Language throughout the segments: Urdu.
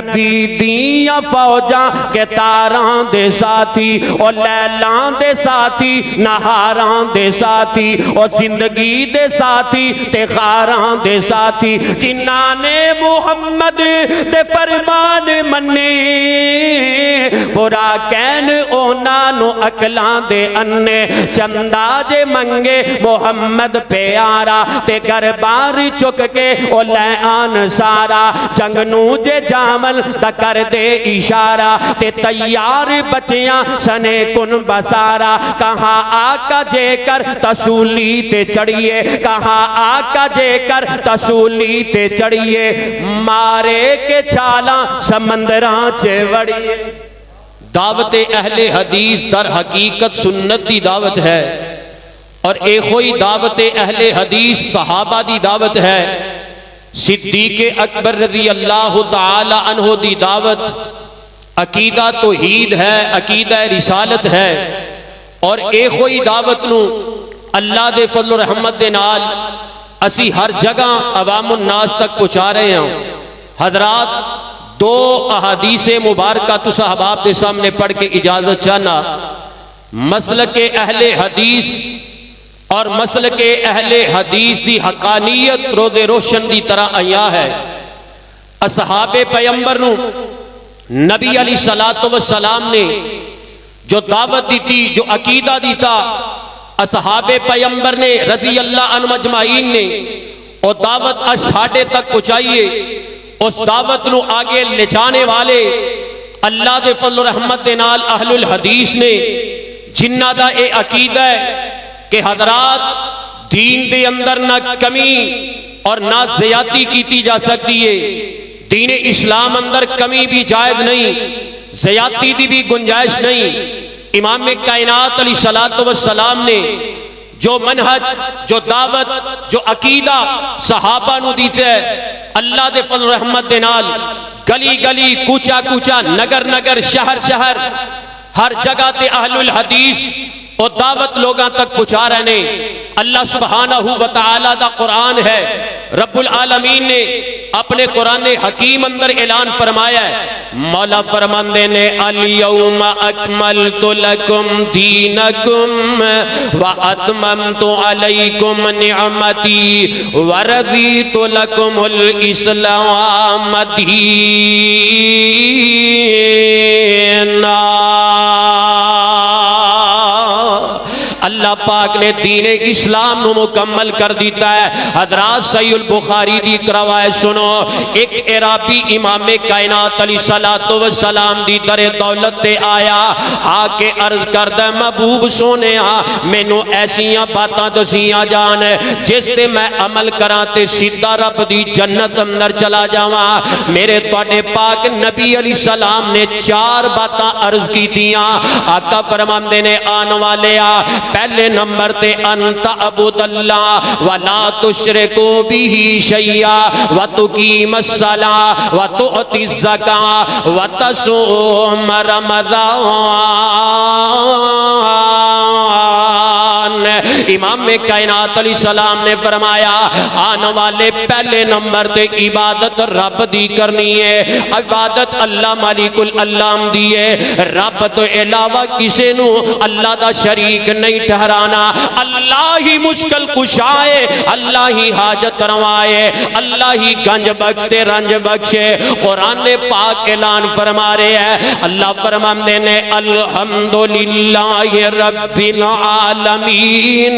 نبی دیاں فوجاں کے تاراں دے ساتھی او لیلاں دے ساتھی نہاراں دے ساتھی او زندگی دے ساتھی تے غاراں دے ساتھی جنہاں نے محمد دے فرمان مننے برا کہن اونا نو اکلاں دے انے چندہ جے منگے محمد پیارا تے گربار چک کے او لے آن سارا جنگ نو جے جامل دا کر دے اشارہ تے تیار بچیاں سنے کن بسارا کہاں آقا جے کر تسولی تے چڑھیے کہاں آقا جے کر تسولی تے چڑھیے مارے کے چھالاں سمندراں چے وڑیے۔ دعوت اہل حدیث در حقیقت سنت دی دعوت ہے اور ایک دعوت اہل حدیث صحابہ دی دعوت ہے۔ صدیق اکبر رضی اللہ تعالی عنہ دی دعوت عقیدہ توحید ہے، عقیدہ رسالت ہے، اور ایک دعوت نو اللہ دے فضل و رحمت دے نال اسی ہر جگہ عوام الناس تک پہنچا رہے ہیں۔ حضرات دو احادیث مبارکہ تو صحاباب دے سامنے پڑھ کے اجازت چاہنا۔ مسلک اہل حدیث اور مسلک اہل حدیث دی حقانیت روز روشن دی طرح آیا ہے۔ اصحاب پیغمبر نو نبی علیہ السلام نے جو دعوت دی تھی، جو عقیدہ دی تھا، اصحاب پیغمبر نے رضی اللہ عنہ مجمعین نے اور دعوت ساڑھے تک پہنچائیے۔ اس دعوت نو آگے لے جانے والے اللہ دے فضل و رحمت دے نال اہل الحدیث نے جنہ دا اے عقیدہ ہے کہ حضرات دین دے اندر نہ کمی اور نہ زیادتی کیتی جا سکتی ہے۔ دین اسلام اندر کمی بھی جائز نہیں، زیادتی دی بھی گنجائش نہیں۔ امام کائنات علیہ السلام نے جو منہج، جو دعوت، جو عقیدہ صحابہ نو دیتے ہے، اللہ دے فضل و رحمت دے نال گلی گلی، کوچا کوچا، نگر نگر، شہر شہر، ہر جگہ تے اہل الحدیث اور دعوت لوگاں تک پہنچا رہے ہیں۔ اللہ سبحانہ و تعالی دا قرآن ہے، رب العالمین نے اپنے قرآن حکیم اندر اعلان فرمایا ہے۔ مولا فرماندے نے الیوم اکملت لکم دینکم واتممت علیکم نعمتی ورضیت لکم الاسلام دینا۔ اللہ پاک نے دین اسلام نو مکمل کر دیتا ہے۔ حضرات صحیح البخاری دی روایت سنو، ایک عربی امام کائنات علیہ السلام دی در دولت تے آیا، آ کے عرض کردہ محبوب سونے مینو ایسیاں باتاں دسیاں جان جس تے میں عمل کراں تے سیدھا رب دی جنت اندر چلا جاواں۔ میرے تواڈے پاک نبی علیہ السلام نے 4 باتاں عرض کی تیاں۔ آقا فرماندے نے آن والے پہلے نمبر تے انت عبد اللہ ولا تشرکو بہ شیئا وتقیم الصلاۃ وتؤتی الزکاۃ وتصوم رمضان۔ امام کائنات علیہ السلام نے فرمایا آنے والے پہلے نمبر تے عبادت رب دی کرنی ہے، عبادت اللہ مالک العالم دی ہے، رب تو علاوہ کسے نو اللہ دا شریک نہیں ٹھہرانا۔ اللہ ہی مشکل کشائے، اللہ ہی حاجت روائے، اللہ ہی گنج بخشے رنج بخشے۔ قرآن پاک اعلان فرما رہے ہیں، اللہ فرماندے نے الحمدللہ رب العالمین،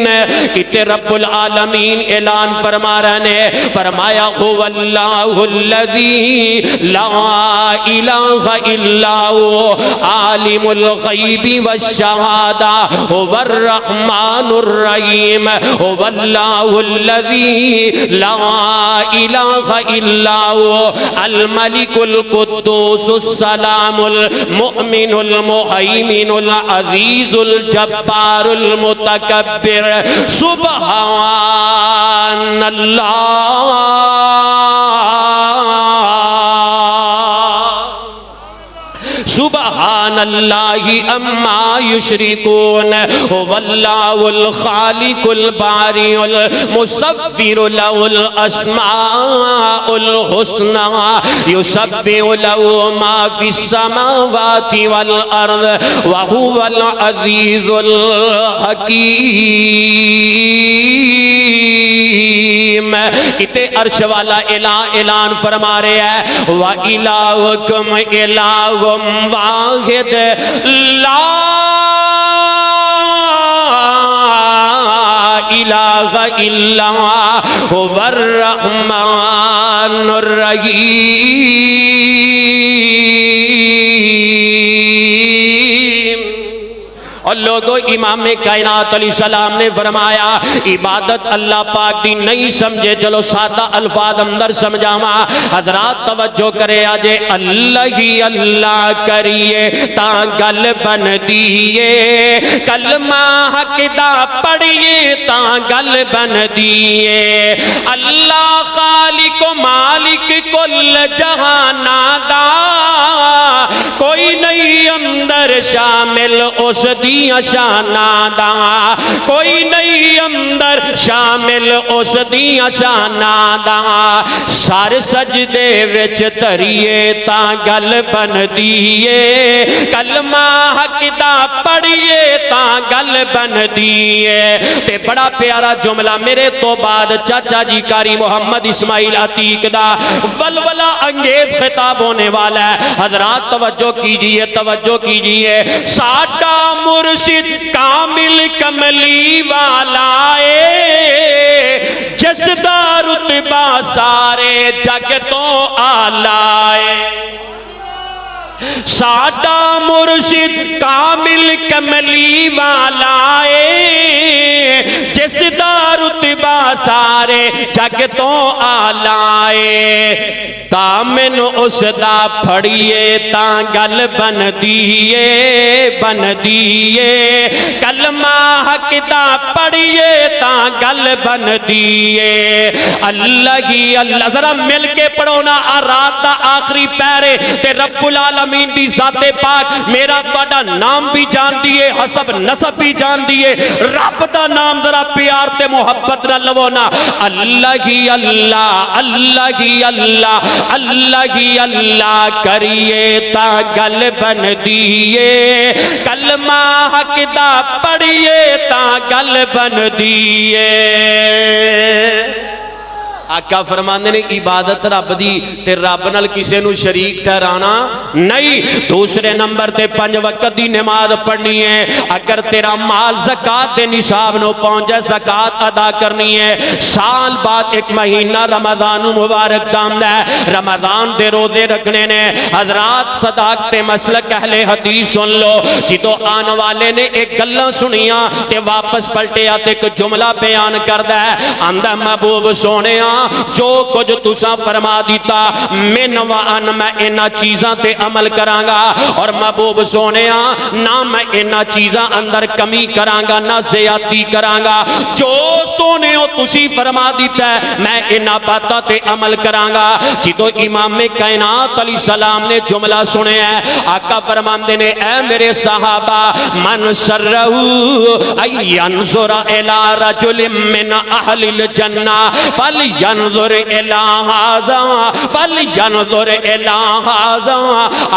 کہ رب العالمین اعلان فرما رہے ہیں، فرمایا هو اللہ الذی لا الہ الا هو عالم الغیب والشہادہ هو الرحمن الرحیم، هو اللہ الذی لا الہ الا هو الملک القدوس السلام المؤمن المہیمن العزیز الجبار المتکبر سبحان اللہ سبحان سبحان اللہ اما یشرکون هو اللہ الخالق الباری المصور له الاسماء الحسنى يسبح له ما في السماوات والارض وهو العزیز الحکیم۔ کتے عرش والا اعلان فرما رہے ہیں وَإِلَٰهُكُمْ إِلَٰهٌ وَاحِدٌ لَا الہ الا هو الرحمن الرحیم۔ اور لوگوں امام کائنات علیہ السلام نے فرمایا عبادت اللہ پاک دی نہیں سمجھے چلو سادہ الفاظ اندر سمجھاما حضرات توجہ کرے آجے اللہ ہی اللہ کریے تا گل بن دیئے کلمہ حق دا پڑھیے تا گل بن دیئے اللہ خالق و مالک کل جہانا دا کوئی نہیں اندر شامل اس دیا شانہ دا کوئی نہیں اندر شامل اس دیا شانہ دا سار سجدے وچ تریے تا گل بن دیئے کلمہ حق دا پڑھیے تا گل بن دیئے تے بڑا پیارا جملہ میرے تو بعد چاچا جی کاری محمد اسماعیل عتیق دا ولولہ انگیز خطاب ہونے والا ہے حضرات توجہ کیجئے ساڈا مرشد کامل کملی والا جس دا رتبہ سارے جگ تو آلائے ساڈا مرشد کامل کملی والا جس دا رتبہ سارے جگ تو آلائے دامن اس دا پھڑیے تا گل بن دیئے کلمہ حق دا پڑھیے تا گل بن دیئے اللہ ہی اللہ ذرا مل کے پڑھو نا رات دا آخری پیرے تے رب العالمین دی ذات پاک میرا تہاڈا نام بھی جان دیئے حسب نسب بھی جان دیئے رب دا نام ذرا پیار تے محبت نہ لو نا اللہ ہی اللہ اللہ ہی اللہ اللہ ہی اللہ کریے تا گل بن دیئے کلمہ حق دا پڑھیے تا گل بن دیئے آقا فرماندے نے عبادت رب دی تے رب نال کسے نو شریک ٹھہرانا نہیں دوسرے نمبر تے 5 وقت دی نماز پڑھنی ہے اگر تیرا مال زکات دے نصاب نو پہنچ جائے زکات ادا کرنی ہے سال بعد ایک مہینہ رمضان مبارک دامدا ہے رمضان دے روزے رکھنے نے حضرات صداقت مسلک اہل حدیث سن لو جدو آن والے نے ایک گلاں سنیاں تے واپس پلٹیا تے ایک جملہ بیان کردا ہے آندا محبوب سونے جو کچھ تساں فرما دیتا من و ان میں انہاں چیزاں تے عمل کرانگا اور محبوب سونیا نہ میں انہاں چیزاں اندر کمی کرانگا نہ زیادتی کرانگا جو سونےو تسی فرما دیتا ہے میں انہاں باتاں تے عمل کرانگا جدو امام کائنات علیہ السلام نے جملہ سنے ہیں آقا فرماندے نے اے میرے صحابہ من سرہو اینظر الی رجل من اہل الجنہ فَلْيَنْظُرْ إِلَىٰ هَذَا فَلْيَنْظُرْ إِلَىٰ هَذَا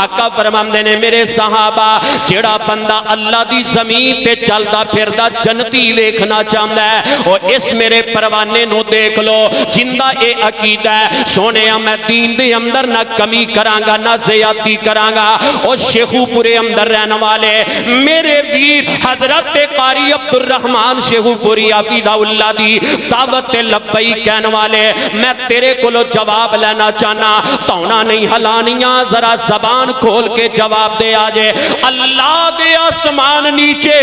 آقا فرماندے نے میرے صحابہ جڑا بندہ اللہ دی زمین تے چلدا پھردا جنتی ویکھنا چاہندا ہے اور اس میرے پروانے نو دیکھ لو جندا اے عقیدہ ہے سونیا میں دین دے اندر نہ کمی کرانگا نہ زیادتی کرانگا اور شیخو پورے اندر رہنے والے میرے ویر حضرت قاری عبدالرحمن شیخو پوری عقیدہ اللہ دی دعوت لبئی کہنے والے میں تیرے کولو جواب لینا چاہنا تونا نہیں ہلانیاں ذرا زبان کھول کے جواب دے آجے اللہ دے آسمان نیچے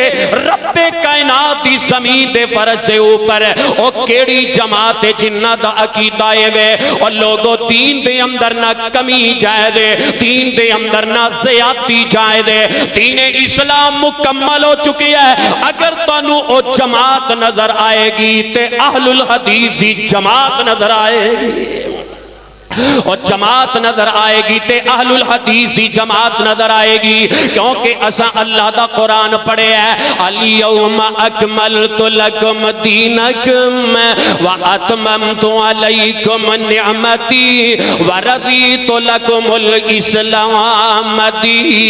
رب کائنات دی زمین دے فرش دے اوپر او کیڑی جماعت جنہ دا عقیدہ وے اور لوگوں دین دے اندر نہ کمی جائے دے دین دے اندر نہ زیادتی جائے دے دین اسلام مکمل ہو چکی ہے اگر تانوں او جماعت نظر آئے گی تے اہل الحدیث دی جماعت نظر آئے گی اور جماعت نظر آئے گی تے اہل الحدیث دی جماعت نظر آئے گی، کیونکہ اساں اللہ دا قرآن پڑھے ہے الیوم اکملت لکم دینکم واتممت علیکم نعمتی ورضیت لکم الاسلام دینا۔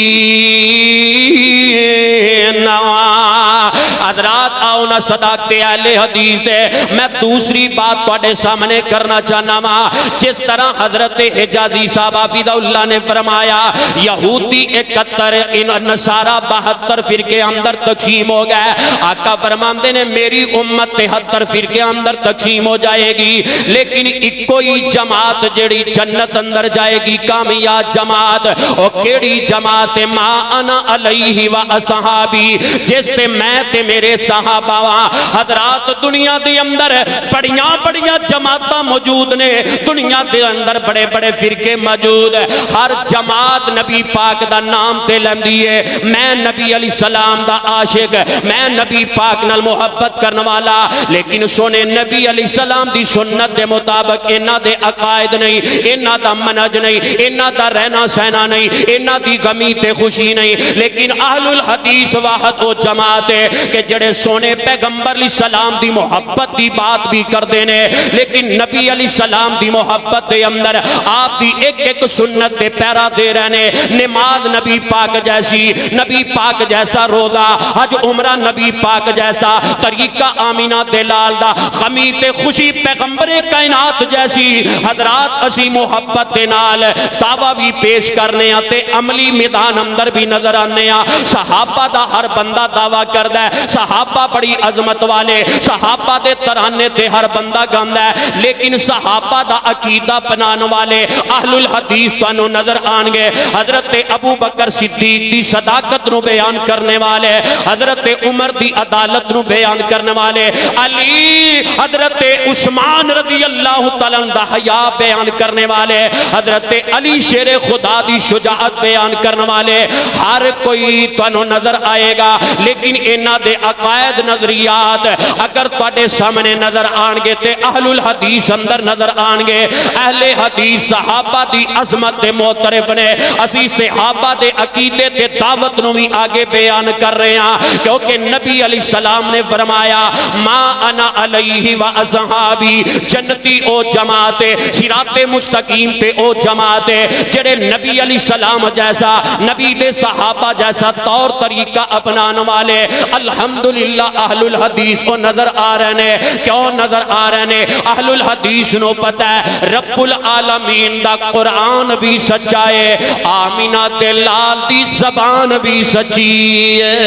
حضرات آؤ نا صداقت اہل حدیث ہے، میں دوسری بات تواڈے سامنے کرنا چاہنا وا، جس طرح حضرت حجازی صاحب حفظہ اللہ نے فرمایا یہودی 71 نصارہ 72 فرقے اندر تقسیم ہو گئے، آقا فرماندے نے میری امت 73 فرقے اندر تقسیم ہو جائے گی، لیکن ایک کوئی جماعت جڑی جنت اندر جائے گی، کامیاب جماعت، اور کیڑی جماعت؟ ما انا علیہ و اصحابی، جس سے میں تے میرے صحابہ وا۔ حضرات دنیا دے اندر بڑیاں بڑیاں جماعتاں موجود نے، دنیا دے اندر بڑے بڑے فرقے موجود ہیں، ہر جماعت نبی پاک دا نام تے لیندی ہے، میں نبی علیہ السلام دا عاشق، میں نبی پاک نال محبت کرنے والا، لیکن سونے نبی علیہ السلام دی سنت دے مطابق انہاں دے عقائد نہیں، انہاں دا منہج نہیں، انہاں دا رہنا سہنا نہیں، انہاں دی غمی تے خوشی نہیں، لیکن اہل الحدیث واحد و جماعت ہے کہ جڑے سونے پیغمبر علیہ السلام دی محبت دی بات بھی کر دینے، لیکن نبی علیہ السلام دی محبت دے اندر آپ دی ایک ایک سنت دے پیرا دے رہنے، نماز نبی پاک جیسی، نبی پاک جیسا روزہ، حج عمرہ نبی پاک جیسا، طریقہ آمینہ دلال دا، غمی تے خوشی پیغمبر کائنات جیسی۔ حضرات اسی محبت دے نال دعویٰ بھی پیش کرنے آتے، عملی میدان اندر بھی نظر آنے آ، صحابہ دا ہر بندہ دعویٰ کردہ ہے، صحابہ بڑی عظمت والے، صحابہ دے ترانے تے ہر بندہ گاندہ ہے، لیکن صحابہ دا عقیدہ بنان والے اہل الحدیث تانوں نظر آنگے، حضرت ابو بکر صدیق دی صداقت نو بیان کرنے والے، حضرت عمر دی عدالت نو بیان کرنے والے، علی حضرت عثمان رضی اللہ تعالیٰ عنہ دا حیا بیان کرنے والے، حضرت علی شیر خدا دی شجاعت بیان کرنے والے، ہر کوئی تانوں نظر آئے گا، لیکن انہاں دے عقائد نظریات اگر تواڈے سامنے نظر آنگے تے اہل الحدیث اندر نظر آنگے۔ اہل حدیث صحابہ دی عظمت دے معترف نے، اسی صحابہ دے عقیدے تے دعوت نو بھی آگے بیان کر رہے ہیں، کیونکہ نبی علیہ السلام نے فرمایا ما انا علیہ و اصحابی، جنتی او جماعت، صراط مستقیم تے او جماعت جڑے نبی علیہ السلام جیسا، نبی دے صحابہ جیسا طور طریقہ اپنان والے۔ الحمدللہ اہل الحدیث کو نظر آ رہے ہیں، کیوں نظر آ رہے ہیں؟ اہل الحدیث نو پتہ ہے رب العالمین دا قرآن بھی سچا ہے، آمینہ تے لال دی زبان بھی سچی ہے،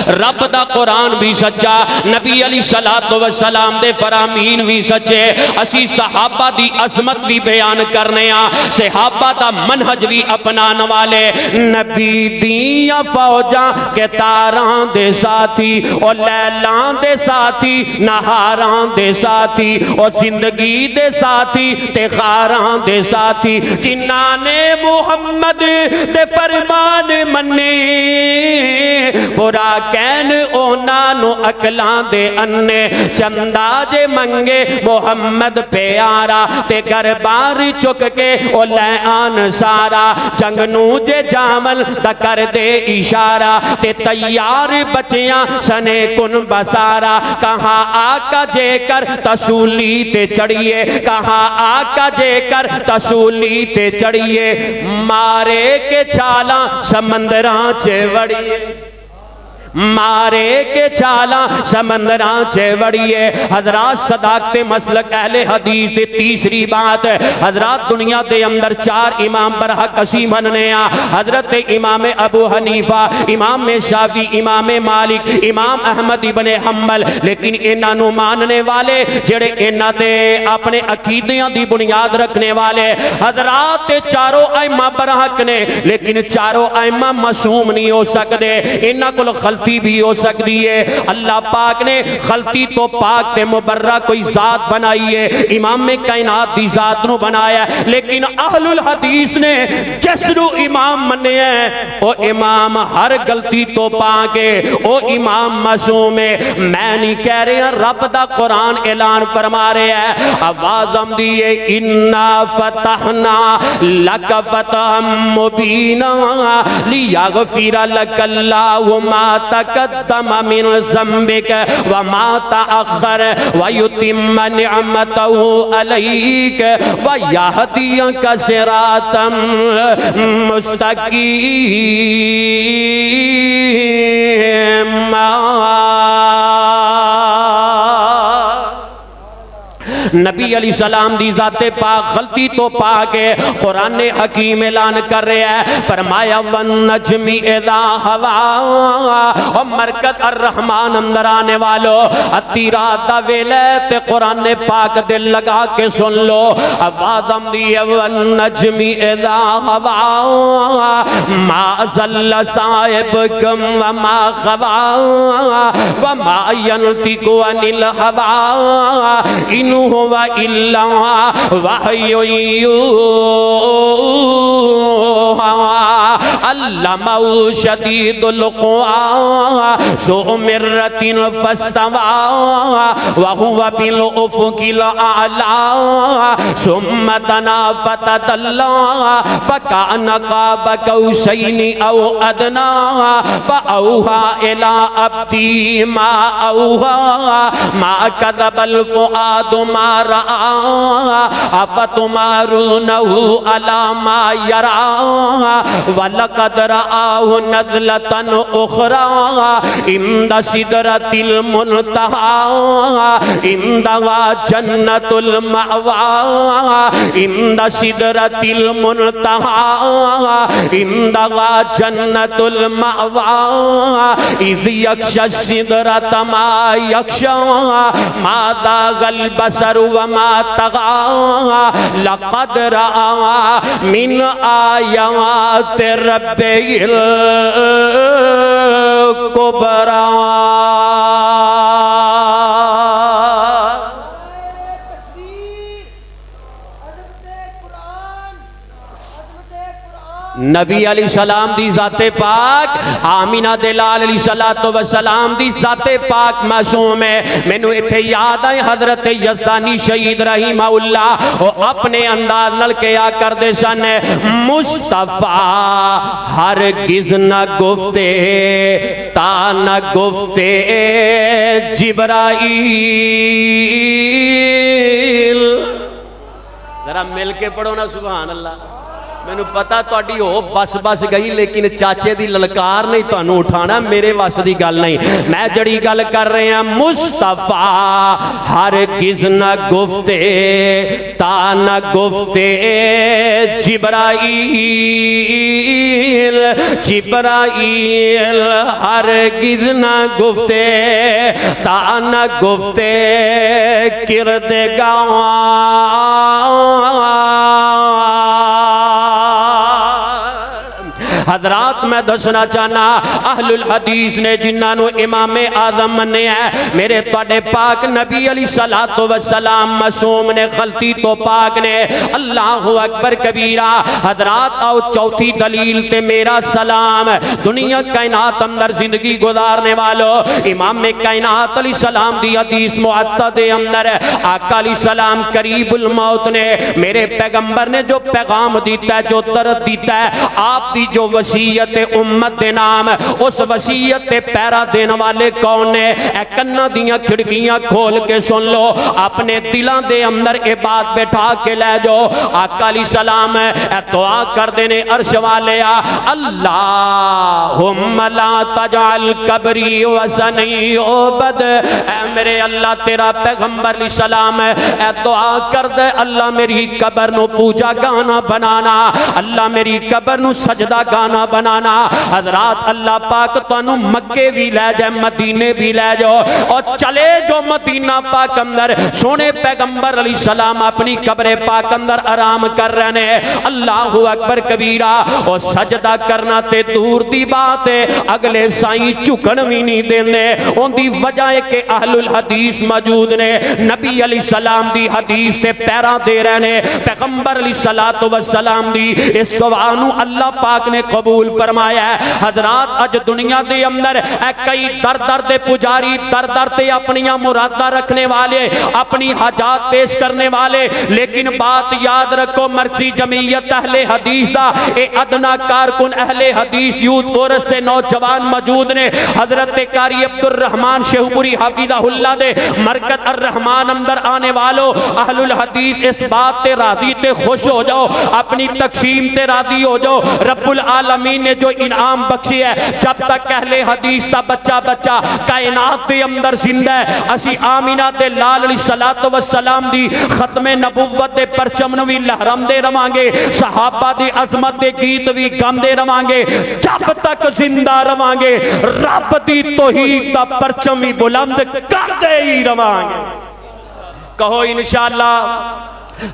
رب دا قرآن بھی سچا، نبی علیہ السلام دے فرامین بھی سچے، اسی صحابہ دی عظمت بھی بیان کرنے آ، صحابہ دا منہج بھی اپنان والے۔ نبی دیاں فوجاں کے تاراں دے ساتھی، اور لیلاں دے ساتھی، نہاراں دے ساتھی، اور زندگی دے ساتھی تے خاراں دے ساتھی، جنہاں نے محمد دے فرمان منے، برا کہن اونا نو اکلاں دے انے، چندہ جے منگے محمد پیارا، تے گربار چک کے او لے آن سارا، جنگ نو جے جامل دا کر دے اشارہ، تے تیار بچیاں سنے کن بسارا، کہاں آقا جے کر تسولی تے چڑھیے، کہاں آقا جے کر تسولی تے چڑھیے، مارے کے چھالاں سمندراں چے وڑیے، مارے کے چالا سمندراں چے وڑیے۔ حضرات صداقت مسلک اہل حدیث دے تیسری بات ہے، حضرات دنیا دے اندر 4 امام برحق اسی مننے آ، حضرت امام ابو حنیفہ، امام شافعی، امام مالک، امام احمد ابن حنبل، لیکن انہاں نو ماننے والے جڑے انہاں دے اپنے عقیدیاں دی بنیاد رکھنے والے حضرات چاروں ائمہ برحق نے، لیکن چاروں ائمہ معصوم نہیں ہو سکدے، انہاں کول غلطی غلطی بھی ہو سکتی ہے. اللہ پاک نے غلطی تو پاک تے مبرہ کوئی ذات بنائی ہے, امام کائنات دی ذات نو بنایا ہے, لیکن اہل الحدیث نے جس نو امام منیا ہے او امام ہر غلطی تو پاکے, او امام معصوم ہے. میں نہیں کہہ رہا, رب دا قرآن اعلان فرما رہا ہے, آواز آمدی ہے انا فتحنا لک فتحا مبینا لیغفر لک اللہ ما تقدم من ذنبک وما تأخر ویتم نعمته علیک ویہدیک صراطا مستقیما. نبی علیہ السلام دی ذات پاک غلطی تو پاک ہے. قرآن حکیم اعلان کر رہا ہے, فرمایا والنجم اذا ہوا, اور مرکت الرحمن اندر آنے والو اتی رات دا ویلے تے قرآن پاک دل لگا کے سن لو. آواز آمدی ہے والنجم اذا ہوا ما ضل صاحبکم وما غوا وما ينطق عن الهوى ان هو الا وحی علمہ شدید القوى ذو مرۃ فاستوى وهو بالافق الاعلى ثم دنا فتدلى فكان قاب قوسين او ادنى فاوحى الى عبده ما اوحى ما كذب الفؤاد ما رأى افتمارونه على ما يرى ولقد رآه نزلة أخرى عند سدرة المنتهى عندها جنة المأوى عند سدرة المنتهى عندها جنة المأوى إذ يغشى السدرة ما يغشى ما زاغ البصر وما طغى لقد رأى من آيات ربه الكبرى. نبی علیہ السلام دی ذات پاک آمینہ دلال علیہ السلام دی ذات پاک معصوم ہے. میں نے ایتھے یاد آئے حضرت یزدانی شہید رحمہ اللہ وہ اپنے انداز نل کے آ کر دے سن, مصطفیٰ ہرگز نہ گفتے تا نہ گفتے جبرائیل. ذرا مل کے پڑھو نا سبحان اللہ. میں نے پتا تہاڈی ہو بس بس گئی, لیکن چاچے دی للکار نہیں تانوں اٹھانا, میرے وس دی گل نہیں. میں جڑی گل کر رہے ہیں مصطفیٰ ہرگز نہ گفتے تا نہ گفتے جبرائیل, جبرائیل ہرگز نہ گفتے تا نہ گفتے کردگار. حضرات میں دسنا چاہنا اہل الحدیث نے جنہاں نو امام اعظم منے ہیں, میرے تواڈے پاک نبی علیہ الصلوۃ والسلام معصوم نے غلطی تو پاک نے. اللہ اکبر کبیرہ. حضرات آؤ چوتھی دلیل تے میرا سلام دنیا کائنات اندر زندگی گزارنے والو امام کائنات علیہ السلام دی حدیث معطا دے اندر آقا علیہ السلام قریب الموت نے میرے پیغمبر نے جو پیغام دیتا ہے, جو درد دیتا ہے, آپ دی جو وصیت امت دے نام, اس وصیت پیرا دین والے کون نے؟ اے کنہ دیاں کھڑکیاں کھول کے سن لو, اپنے دلان دے اندر اے بات بیٹھا کے لے جو. آقا علیہ السلام اے دعا کر دینے عرش والے, اللہم لا تجعل قبری وسنی عبد. اے میرے اللہ تیرا پیغمبر علیہ السلام اے دعا کر دے, اللہ میری قبر نو پوجا گانا بنانا, اللہ میری قبر نو سجدہ گانا ٹھکانہ بنانا. حضرات اللہ پاک تانوں مکے بھی لے جائے مدینے بھی لے جاؤ اور چلے جو مدینہ پاک اندر سونے پیغمبر علیہ السلام اپنی قبر پاک اندر آرام کر رہے ہیں. اللہ اکبر کبیرہ. اور سجدہ کرنا تے دور دی بات ہے اگلے سائیں چکن بھی نہیں دیندے. ان دی وجہ ہے کہ اہل الحدیث موجود نے. نبی علیہ السلام دی حدیث تے پیرا دے رہے نے. پیغمبر علیہ السلام دی اس دعا نو اللہ پاک نے قبول فرمایا ہے. حضرات اج دنیا دے اندر اے کئی در در دے پجاری در در تے اپنیاں مرادہ رکھنے والے اپنی حاجات پیش کرنے والے. لیکن بات یاد رکھو مرکزی جمعیت اہل حدیث دا اے ادنا کارکن اہل حدیث یوتھ کورس سے نوجوان موجود نے. حضرت قاری عبد الرحمن شیخپوری حافظہ اللہ دے مرکز الرحمان اندر آنے والو اہل الحدیث اس بات تے راضی تے خوش ہو جاؤ اپنی تقسیم تے راضی ہو جاؤ. رب العالمین نے جو انعام بخشی ہے جب تک اہل حدیث دا بچہ بچہ کائنات دے اندر زندہ ہے اسی آمینہ دے لال علیہ السلام دی ختم نبوت دے پرچم نو بھی لہرام دے رواں گے. صحابہ دی عظمت دے گیت بھی گم دے رواں گے. جب تک زندہ رواں گے رب دی توحید دا پرچم بھی بلند کر دے ہی رواں گے. کہو انشاءاللہ.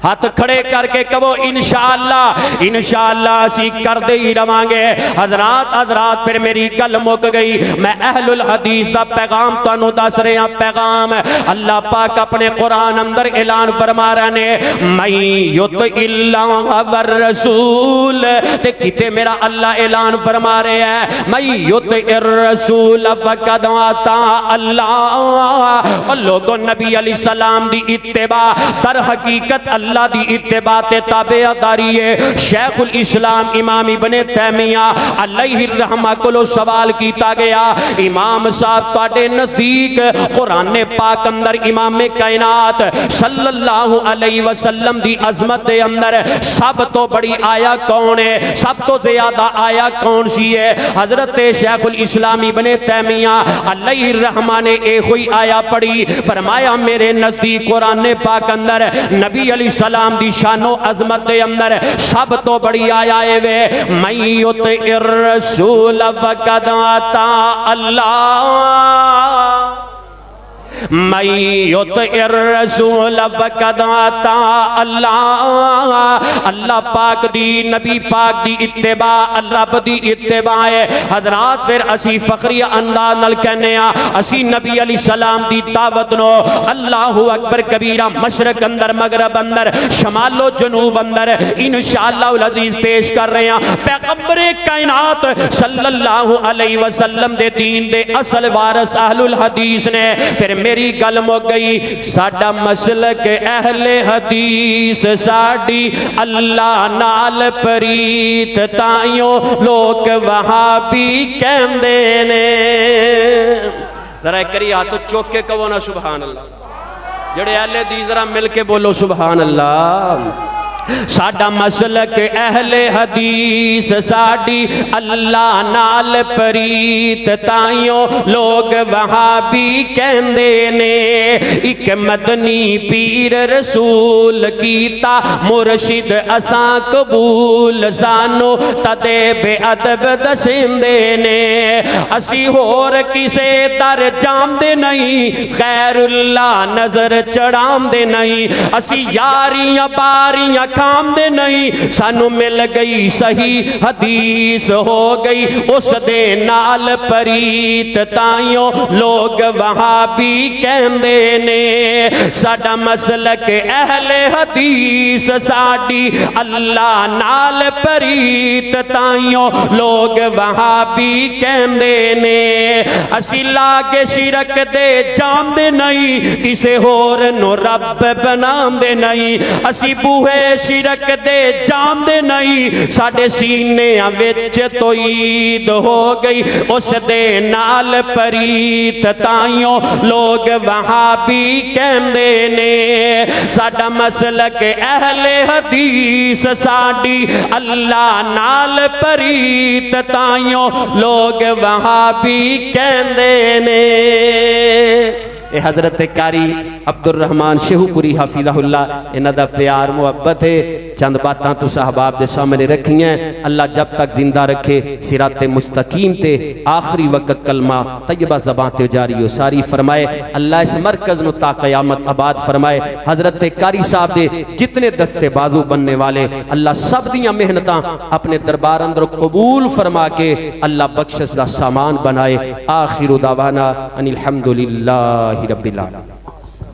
ہاتھ کھڑے کر کے کہو انشاءاللہ اسی کر دے ہی رواں گے. حضرات پھر میری گل مک گئی. میں اہل الحدیث دا پیغام تانوں دس رہے ہیں. پیغام اللہ پاک اپنے قرآن اندر اعلان فرما رہے نے من یطع اللہ والرسول تے کتے میرا اللہ اعلان فرما رہے ہیں من یطع الرسول فقد اطاع اللہ. اور لوگوں نبی علیہ السلام دی اتباع در حقیقت اللہ دی اتباع تے تابعداری ہے. شیخ الاسلام امام ابن تیمیہ علیہ الرحمہ کو سوال کیتا گیا امام صاحب تواڈے نزدیک قرآن پاک اندر امام کائنات صلی اللہ علیہ وسلم دی عظمت دے اندر سب تو بڑی آیا کون ہے سب تو زیادہ آیا کون سی ہے. حضرت شیخ الاسلام ابن تیمیہ علیہ الرحمہ نے ایک ہوئی آیا پڑھی. فرمایا میرے نزدیک قرآن پاک اندر نبی علیہ السلام دی شان و عظمت دے اندر سب تو بڑی آیا ہے وے من یطع الرسول فقد اطاع اللہ. من یطع الرسول فقد اطاع اللہ. اللہ پاک دی نبی پاک دی اتباع رب دی اتباع ہے. حضرات پھر اسی فخری انداز نال کہنے ہاں اسی نبی علیہ السلام دی دعوت نو اللہ اکبر کبیرہ مشرق اندر مغرب اندر شمال و جنوب اندر انشاءاللہ العزیز پیش کر رہے ہیں. پیغمبر کائنات صلی اللہ علیہ وسلم دے دین دے اصل وارث اہل الحدیث نے. پھر میری گل مو گئی. ساڈا مسلک اہل حدیث ساڈی اللہ نال پریت تائیوں لوگ وہابی کہندے نے. ذرا کری ہاتھ چوک کے کہو نا سبحان اللہ. جڑے اہل حدیث ذرا مل کے بولو سبحان اللہ. ساڈا مسلک اہل حدیث ساڈی اللہ نال پریت تائیوں لوگ وہابی کہندے نے. ایک مدنی پیر رسول کیتا مرشد اساں قبول سانو تدے بے ادب دسیندے نے. اسی ہور کسے در جامدے نہیں غیر اللہ نظر چڑھامدے نہیں. اسی یاریاں باریاں کام دے نہیں سانو مل گئی صحیح حدیث ہو گئی اس دے نال پریت تائیوں لوگ وہابی کہندے نے. ساڈا مسلک اہل حدیث ساڈی اللہ نال پریت تائیوں لوگ وہابی کہندے نے. اسی لاگے شرک دے جام دے نہیں کسے ہور نو رب بنام دے نہیں. اسی بوہے شرک دے جام دے نہیں ساڑے سینے وچ توحید ہو گئی اس دے نال پریت تائیوں لوگ وہابی کہندے نے. ساڈا مسلک اہل حدیث ساڈی اللہ نال پریت تائیوں لوگ وہابی کہندے نے. اے حضرت قاری عبد الرحمن شہو پوری حفظہ اللہ انہاں دا پیار محبت ہے چند باتاں تو احباب دے سامنے رکھی ہیں اللہ جب تک زندہ رکھے صراط مستقیم تے آخری وقت کلمہ طیبہ زبان تے جاری ہو ساری فرمائے اللہ اس مرکز نو تا قیامت آباد فرمائے حضرت قاری صاحب دے جتنے دستے بازو بننے والے اللہ سب دیاں محنتاں اپنے دربار اندر قبول فرما کے اللہ بخشش دا سامان بنائے آخر دعوانا ان الحمدللہ رب العالمین